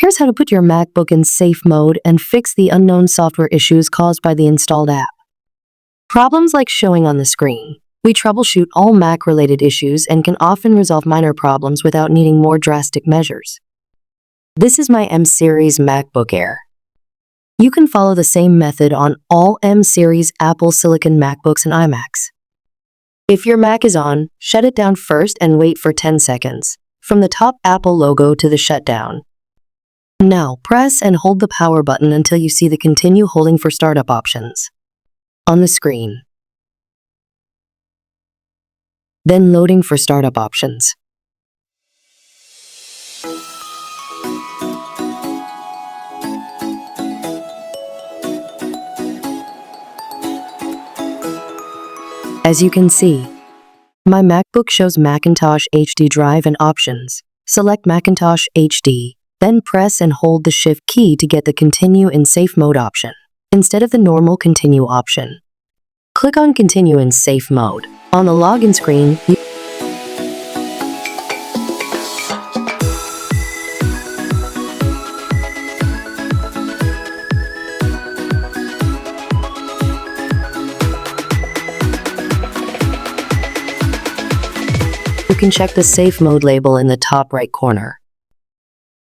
Here's how to put your MacBook in safe mode and fix the unknown software issues caused by the installed app. Problems like showing on the screen. We troubleshoot all Mac-related issues and can often resolve minor problems without needing more drastic measures. This is my M-series MacBook Air. You can follow the same method on all M-series Apple Silicon MacBooks and iMacs. If your Mac is on, shut it down first and wait for 10 seconds. From the top Apple logo to the shutdown. Now, press and hold the power button until you see the continue holding for startup options on the screen. Then loading for startup options. As you can see, my MacBook shows Macintosh HD drive and options. Select Macintosh HD, then press and hold the Shift key to get the Continue in Safe Mode option, instead of the normal Continue option. Click on Continue in Safe Mode. On the login screen, you can check the Safe Mode label in the top right corner.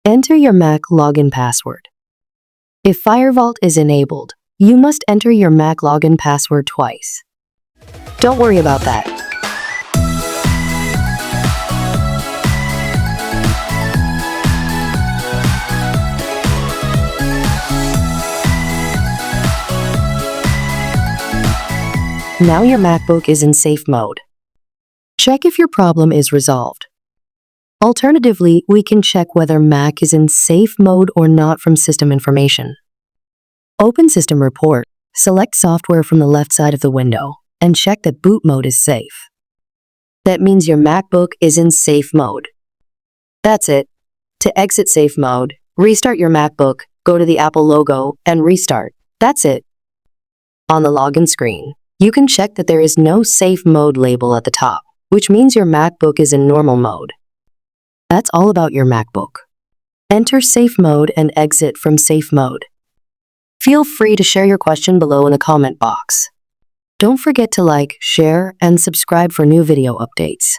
Enter your Mac login password. If Firewall is enabled, you must enter your Mac login password twice. Don't worry about that. Now your MacBook is in safe mode. Check if your problem is resolved. Alternatively, we can check whether Mac is in safe mode or not from System Information. Open System Report, select Software from the left side of the window, and check that boot mode is safe. That means your MacBook is in safe mode. That's it. To exit safe mode, restart your MacBook, go to the Apple logo, and restart. That's it. On the login screen, you can check that there is no safe mode label at the top, which means your MacBook is in normal mode. That's all about your MacBook. Enter safe mode and exit from safe mode. Feel free to share your question below in the comment box. Don't forget to like, share, and subscribe for new video updates.